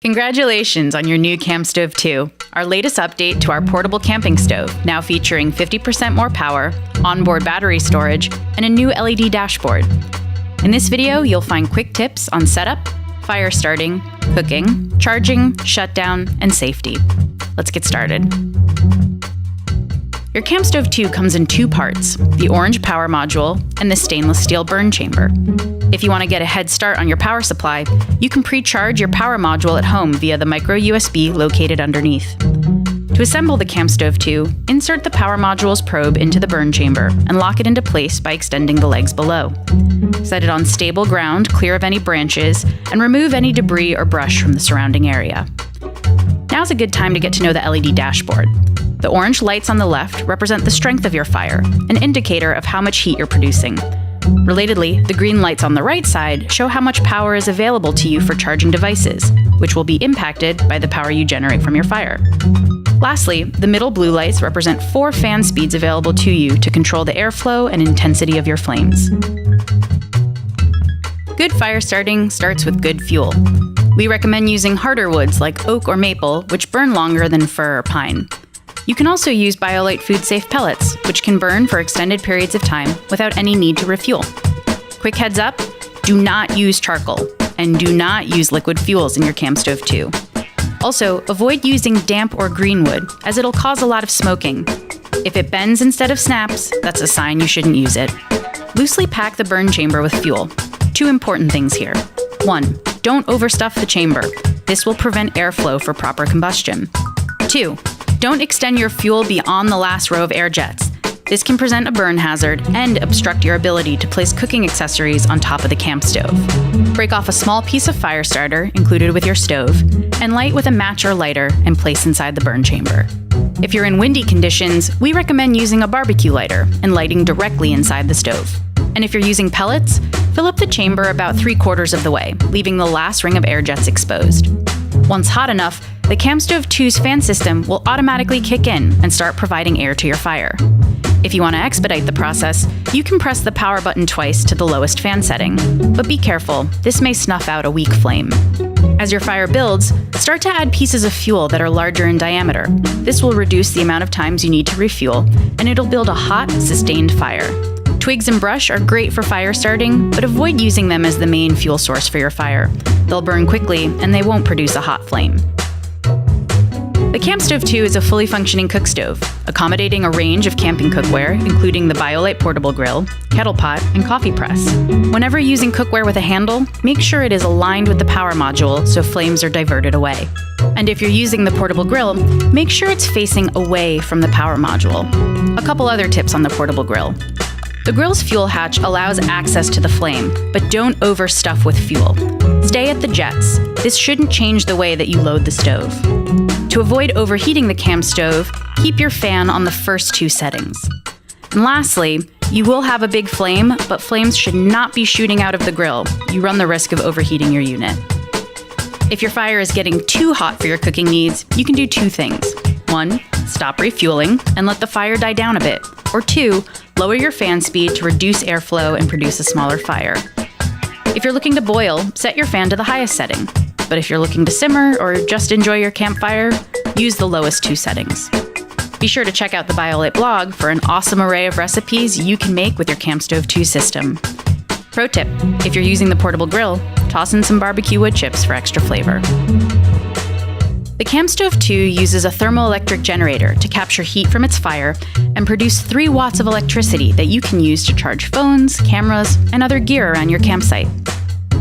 Congratulations on your new CampStove 2, our latest update to our portable camping stove, now featuring 50% more power, onboard battery storage, and a new LED dashboard. In this video, you'll find quick tips on setup, fire starting, cooking, charging, shutdown, and safety. Let's get started. Your CampStove 2 comes in two parts, the orange power module and the stainless steel burn chamber. If you want to get a head start on your power supply, you can pre-charge your power module at home via the micro USB located underneath. To assemble the CampStove 2, insert the power module's probe into the burn chamber and lock it into place by extending the legs below. Set it on stable ground, clear of any branches, and remove any debris or brush from the surrounding area. Now's a good time to get to know the LED dashboard. The orange lights on the left represent the strength of your fire, an indicator of how much heat you're producing. Relatedly, the green lights on the right side show how much power is available to you for charging devices, which will be impacted by the power you generate from your fire. Lastly, the middle blue lights represent 4 fan speeds available to you to control the airflow and intensity of your flames. Good fire starting starts with good fuel. We recommend using harder woods like oak or maple, which burn longer than fir or pine. You can also use Biolite food-safe pellets, which can burn for extended periods of time without any need to refuel. Quick heads up, do not use charcoal, and do not use liquid fuels in your CampStove 2. Also, avoid using damp or green wood, as it'll cause a lot of smoking. If it bends instead of snaps, that's a sign you shouldn't use it. Loosely pack the burn chamber with fuel. 2 important things here. 1. Don't overstuff the chamber. This will prevent airflow for proper combustion. 2. Don't extend your fuel beyond the last row of air jets. This can present a burn hazard and obstruct your ability to place cooking accessories on top of the camp stove. Break off a small piece of fire starter included with your stove and light with a match or lighter and place inside the burn chamber. If you're in windy conditions, we recommend using a barbecue lighter and lighting directly inside the stove. And if you're using pellets, fill up the chamber about 3/4 of the way, leaving the last ring of air jets exposed. Once hot enough, the CampStove 2's fan system will automatically kick in and start providing air to your fire. If you want to expedite the process, you can press the power button twice to the lowest fan setting. But be careful, this may snuff out a weak flame. As your fire builds, start to add pieces of fuel that are larger in diameter. This will reduce the amount of times you need to refuel, and it'll build a hot, sustained fire. Twigs and brush are great for fire starting, but avoid using them as the main fuel source for your fire. They'll burn quickly, and they won't produce a hot flame. The CampStove 2 is a fully functioning cook stove, accommodating a range of camping cookware, including the Biolite portable grill, kettle pot, and coffee press. Whenever using cookware with a handle, make sure it is aligned with the power module so flames are diverted away. And if you're using the portable grill, make sure it's facing away from the power module. A couple other tips on the portable grill. The grill's fuel hatch allows access to the flame, but don't overstuff with fuel. Stay at the jets. This shouldn't change the way that you load the stove. To avoid overheating the CampStove, keep your fan on the first 2 settings. And lastly, you will have a big flame, but flames should not be shooting out of the grill. You run the risk of overheating your unit. If your fire is getting too hot for your cooking needs, you can do 2 things. 1. Stop refueling and let the fire die down a bit. Or 2. Lower your fan speed to reduce airflow and produce a smaller fire. If you're looking to boil, set your fan to the highest setting. But if you're looking to simmer or just enjoy your campfire, use the lowest 2 settings. Be sure to check out the Biolite blog for an awesome array of recipes you can make with your CampStove 2 system. Pro tip, if you're using the portable grill, toss in some barbecue wood chips for extra flavor. The CampStove 2 uses a thermoelectric generator to capture heat from its fire and produce 3 watts of electricity that you can use to charge phones, cameras, and other gear around your campsite.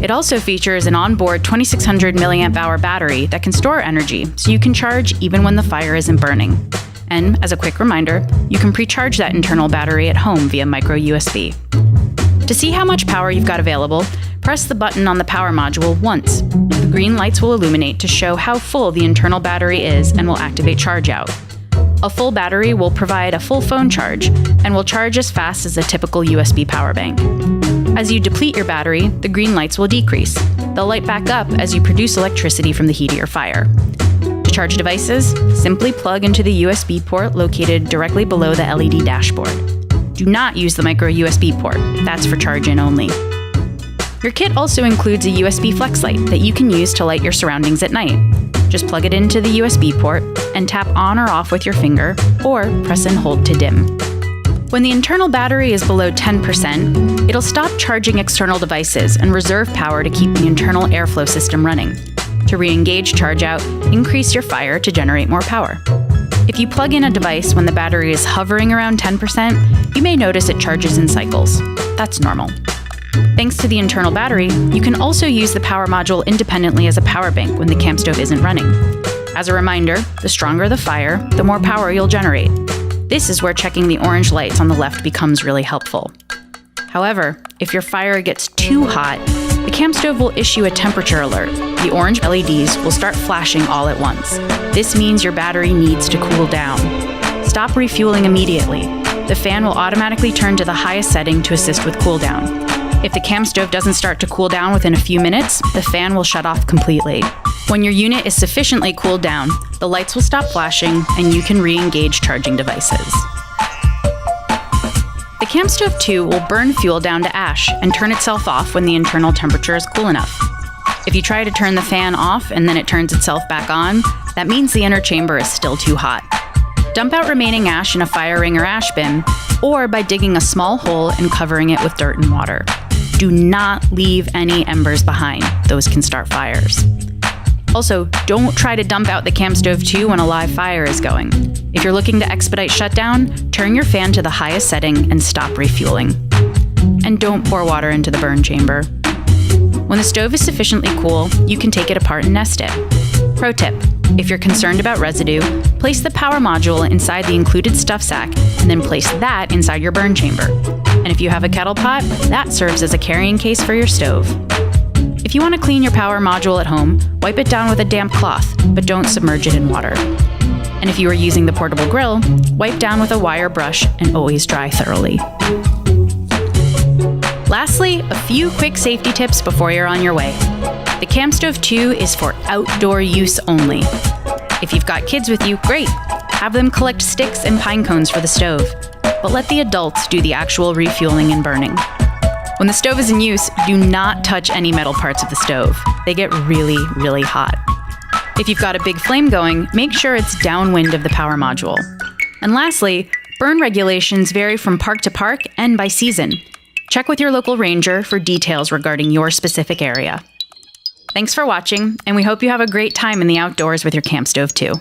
It also features an onboard 2600 mAh battery that can store energy so you can charge even when the fire isn't burning. And as a quick reminder, you can pre-charge that internal battery at home via micro USB. To see how much power you've got available, press the button on the power module once. The green lights will illuminate to show how full the internal battery is and will activate charge out. A full battery will provide a full phone charge and will charge as fast as a typical USB power bank. As you deplete your battery, the green lights will decrease. They'll light back up as you produce electricity from the heat of your fire. To charge devices, simply plug into the USB port located directly below the LED dashboard. Do not use the micro USB port. That's for charge-in only. Your kit also includes a USB flex light that you can use to light your surroundings at night. Just plug it into the USB port and tap on or off with your finger, or press and hold to dim. When the internal battery is below 10%, it'll stop charging external devices and reserve power to keep the internal airflow system running. To re-engage charge out, increase your fire to generate more power. If you plug in a device when the battery is hovering around 10%, you may notice it charges in cycles. That's normal. Thanks to the internal battery, you can also use the power module independently as a power bank when the CampStove isn't running. As a reminder, the stronger the fire, the more power you'll generate. This is where checking the orange lights on the left becomes really helpful. However, if your fire gets too hot, the CampStove will issue a temperature alert. The orange LEDs will start flashing all at once. This means your battery needs to cool down. Stop refueling immediately. The fan will automatically turn to the highest setting to assist with cool down. If the CampStove doesn't start to cool down within a few minutes, the fan will shut off completely. When your unit is sufficiently cooled down, the lights will stop flashing and you can re-engage charging devices. The CampStove 2 will burn fuel down to ash and turn itself off when the internal temperature is cool enough. If you try to turn the fan off and then it turns itself back on, that means the inner chamber is still too hot. Dump out remaining ash in a fire ring or ash bin, or by digging a small hole and covering it with dirt and water. Do not leave any embers behind. Those can start fires. Also, don't try to dump out the CampStove 2 when a live fire is going. If you're looking to expedite shutdown, turn your fan to the highest setting and stop refueling. And don't pour water into the burn chamber. When the stove is sufficiently cool, you can take it apart and nest it. Pro tip: if you're concerned about residue, place the power module inside the included stuff sack and then place that inside your burn chamber. And if you have a kettle pot, that serves as a carrying case for your stove. If you want to clean your power module at home, wipe it down with a damp cloth, but don't submerge it in water. And if you are using the portable grill, wipe down with a wire brush and always dry thoroughly. Lastly, a few quick safety tips before you're on your way. The CampStove 2 is for outdoor use only. If you've got kids with you, great! Have them collect sticks and pine cones for the stove, but let the adults do the actual refueling and burning. When the stove is in use, do not touch any metal parts of the stove. They get really, really hot. If you've got a big flame going, make sure it's downwind of the power module. And lastly, burn regulations vary from park to park and by season. Check with your local ranger for details regarding your specific area. Thanks for watching, and we hope you have a great time in the outdoors with your CampStove 2.